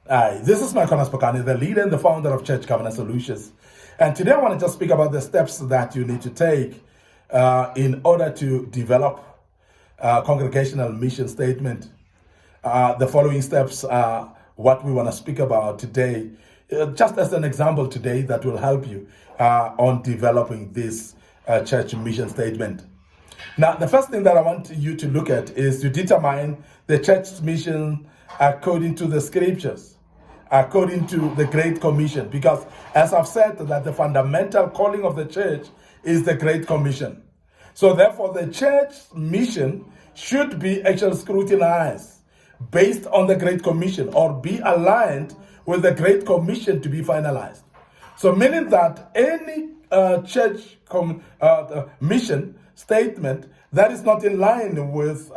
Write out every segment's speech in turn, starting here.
Hi, this is Micornus, Phokane, the leader and the founder of Church Covenant Solutions. And today I want to just speak about the steps that you need to take in order to develop a congregational mission statement. The following steps are what we want to speak about today, just as an example today that will help you on developing this church mission statement. Now, the first thing that I want you to look at is to determine the church's mission according to the scriptures, according to the Great Commission. Because as I've said, that the fundamental calling of the church is the Great Commission. So therefore, the church mission should be actually scrutinized based on the Great Commission or be aligned with the Great Commission to be finalized. So meaning that any church mission statement that is not in line with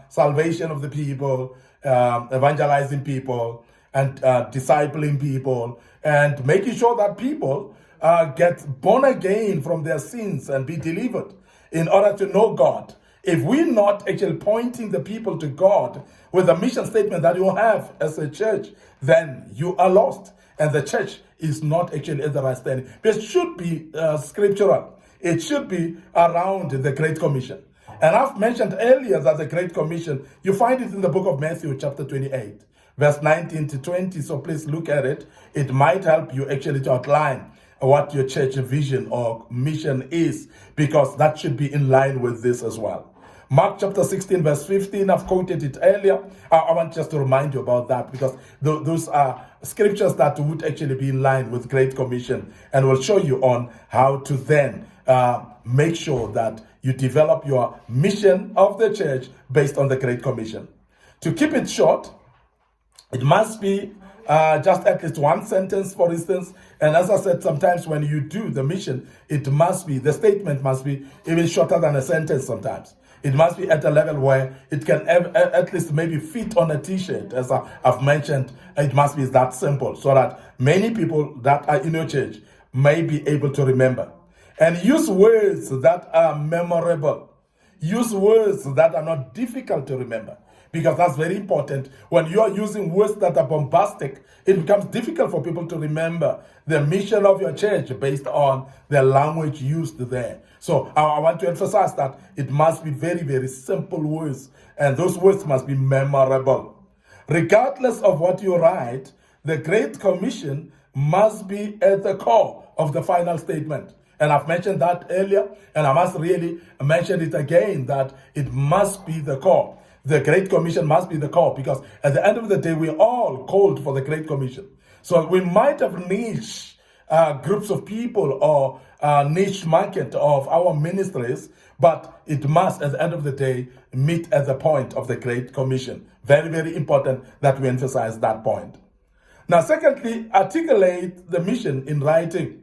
salvation of the people, evangelizing people, and discipling people, and making sure that people get born again from their sins and be delivered in order to know God. If we're not actually pointing the people to God with a mission statement that you have as a church, then you are lost. And the church is not actually at the right standing. It should be scriptural. It should be around the Great Commission. And I've mentioned earlier that the Great Commission, you find it in the book of Matthew, chapter 28, verse 19 to 20. So please look at it. It might help you actually to outline what your church vision or mission is, because that should be in line with this as well. Mark chapter 16, verse 15, I've quoted it earlier. I want just to remind you about that, because those are scriptures that would actually be in line with Great Commission and will show you on how to then make sure that you develop your mission of the church based on the Great Commission. To keep it short, it must be just at least one sentence, for instance. And as I said, sometimes when you do the mission, the statement must be even shorter than a sentence sometimes. It must be at a level where it can at least maybe fit on a t-shirt. As I've mentioned, it must be that simple so that many people that are in your church may be able to remember. And use words that are memorable. Use words that are not difficult to remember, because that's very important. When you are using words that are bombastic, it becomes difficult for people to remember the mission of your church based on the language used there. So I want to emphasize that it must be very, very simple words, and those words must be memorable. Regardless of what you write, the Great Commission must be at the core of the final statement. And I've mentioned that earlier, and I must really mention it again, that it must be the core. The Great Commission must be the core, because at the end of the day, we're all called for the Great Commission. So we might have niche groups of people or niche market of our ministries, but it must, at the end of the day, meet at the point of the Great Commission. Very, very important that we emphasize that point. Now, secondly, articulate the mission in writing.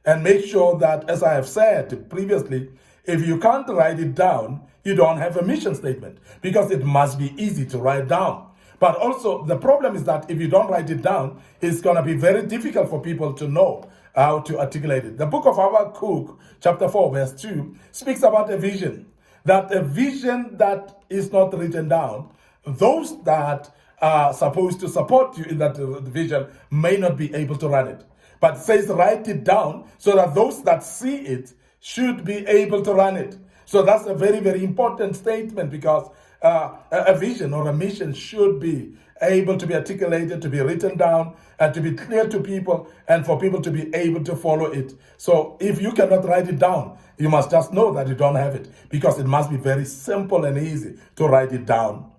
And make sure that, as I have said previously, if you can't write it down, you don't have a mission statement, because it must be easy to write down. But also, the problem is that if you don't write it down, it's going to be very difficult for people to know how to articulate it. The book of Habakkuk, chapter 4, verse 2, speaks about a vision. That a vision that is not written down, those that are supposed to support you in that vision may not be able to run it. But it says write it down so that those that see it should be able to run it. So that's a very, very important statement, because a vision or a mission should be able to be articulated, to be written down, and to be clear to people, and for people to be able to follow it. So if you cannot write it down, you must just know that you don't have it, because it must be very simple and easy to write it down.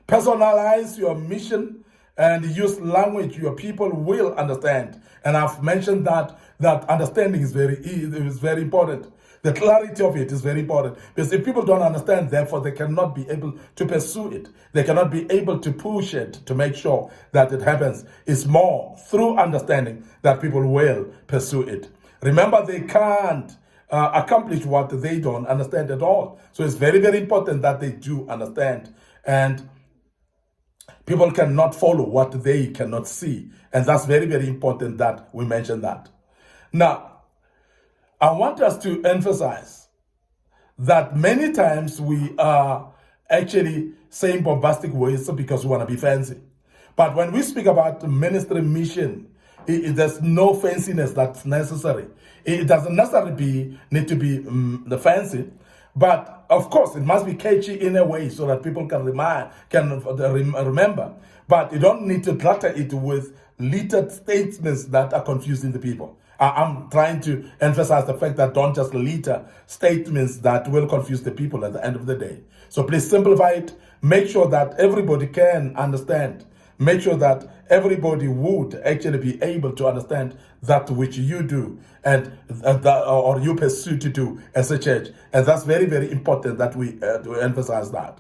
Personalize your mission and use language your people will understand. And I've mentioned that understanding is very important. The clarity of it is very important, because if people don't understand, therefore they cannot be able to pursue it. They cannot be able to push it to make sure that it happens. It's more through understanding that people will pursue it. Remember, they can't accomplish what they don't understand at all. So it's very, very important that they do understand. And people cannot follow what they cannot see. And that's very, very important that we mention that. Now, I want us to emphasize that many times we are actually saying bombastic words because we want to be fancy. But when we speak about ministry mission, there's no fanciness that's necessary. It doesn't necessarily need to be the fancy, but of course it must be catchy in a way so that people can remember. But you don't need to clutter it with littered statements that are confusing the people. I'm trying to emphasize the fact that don't just litter statements that will confuse the people at the end of the day. So please simplify it. Make sure that everybody can understand. Make sure that everybody would actually be able to understand that which you do and or you pursue to do as a church. And that's very, very important that we emphasize that.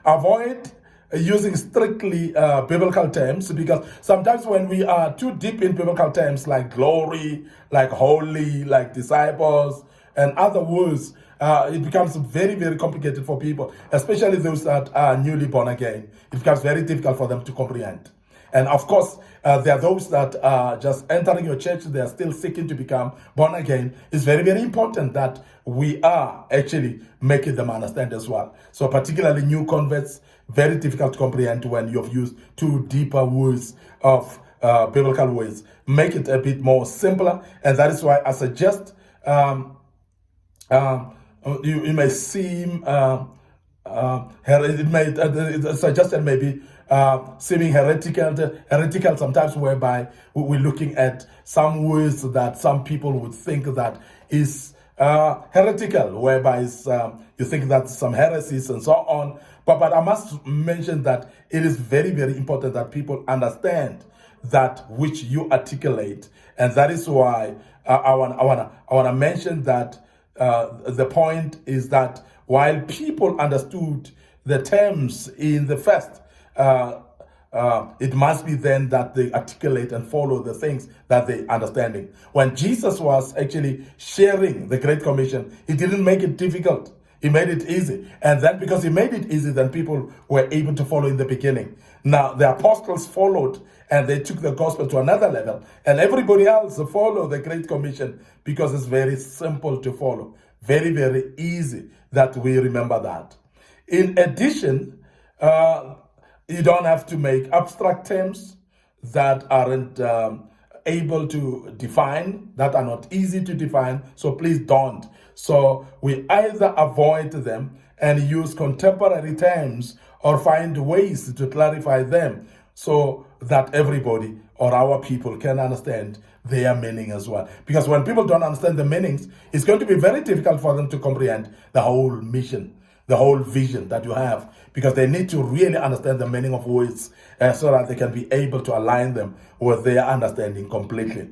Avoid using strictly biblical terms, because sometimes when we are too deep in biblical terms like glory, like holy, like disciples, and other words, it becomes very, very complicated for people, especially those that are newly born again. It becomes very difficult for them to comprehend. And of course, there are those that are just entering your church, they are still seeking to become born again. It's very, very important that we are actually making them understand as well. So particularly new converts, very difficult to comprehend when you've used too deeper words of biblical words. Make it a bit more simpler, and that is why I suggest you may seem it may suggested maybe seeming heretical sometimes, whereby we're looking at some words that some people would think that is heretical, whereby you think that some heresies and so on. But I must mention that it is very, very important that people understand that which you articulate, and that is why I want to mention that the point is that while people understood the terms in the first, it must be then that they articulate and follow the things that they understanding. When Jesus was actually sharing the Great Commission, he didn't make it difficult. He made it easy. And then because he made it easy, then people were able to follow in the beginning. Now, the apostles followed and they took the gospel to another level. And everybody else followed the Great Commission because it's very simple to follow. Very, very easy that we remember that. In addition, you don't have to make abstract terms that aren't able to define, that are not easy to define, so please don't. So we either avoid them and use contemporary terms or find ways to clarify them so that everybody or our people can understand their meaning as well. Because when people don't understand the meanings, it's going to be very difficult for them to comprehend the whole mission, the whole vision that you have, because they need to really understand the meaning of words so that they can be able to align them with their understanding completely.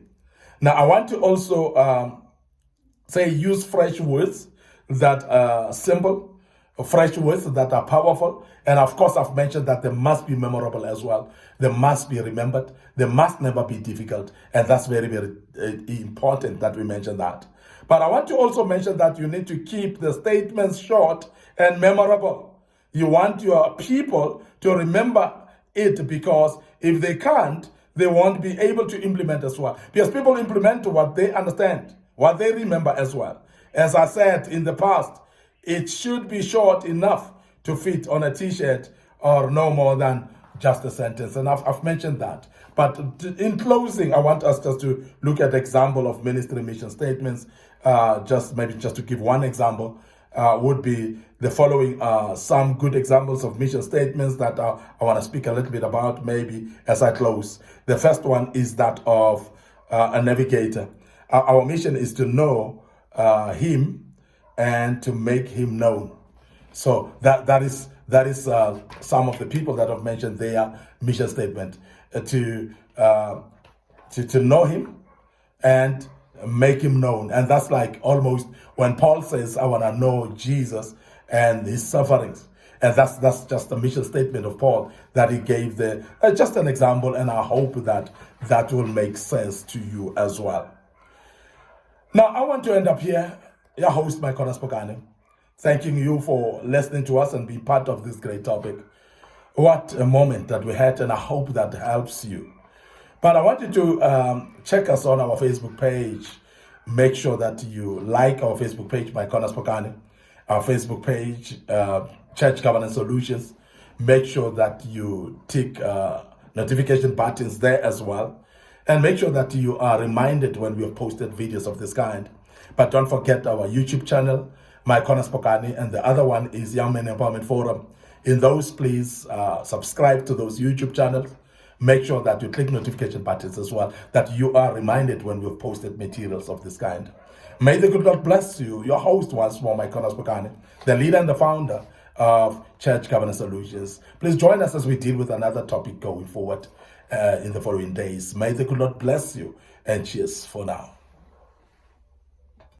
Now, I want to also use fresh words that are simple, fresh words that are powerful. And of course, I've mentioned that they must be memorable as well. They must be remembered. They must never be difficult. And that's very, very important that we mention that. But I want to also mention that you need to keep the statements short and memorable. You want your people to remember it, because if they can't, they won't be able to implement as well. Because people implement what they understand, what they remember as well. As I said in the past, it should be short enough to fit on a t-shirt or no more than just a sentence. And I've mentioned that. But in closing, I want us just to look at example of ministry mission statements. Just to give one example, would be the following some good examples of mission statements that I want to speak a little bit about maybe as I close. The first one is that of a navigator. Our mission is to know him and to make him known. So that is some of the people that have mentioned their mission statement, to know him and make him known. And that's like almost when Paul says, I want to know Jesus and his sufferings. And that's just a mission statement of Paul that he gave there. Just an example, and I hope that will make sense to you as well. Now, I want to end up here, your host, Micornus, Phokane, thanking you for listening to us and being part of this great topic. What a moment that we had, and I hope that helps you. But I want you to check us on our Facebook page. Make sure that you like our Facebook page, Micornus Phokane, our Facebook page, Church Governance Solutions. Make sure that you tick notification buttons there as well. And make sure that you are reminded when we have posted videos of this kind. But don't forget our YouTube channel, Micornus Phokane, and the other one is Young Men Empowerment Forum. In those, please subscribe to those YouTube channels. Make sure that you click notification buttons as well, that you are reminded when we've posted materials of this kind. May the good Lord bless you. Your host once more, Micornus Phokane, the leader and the founder of Church Governance Solutions. Please join us as we deal with another topic going forward in the following days. May the good Lord bless you, and cheers for now.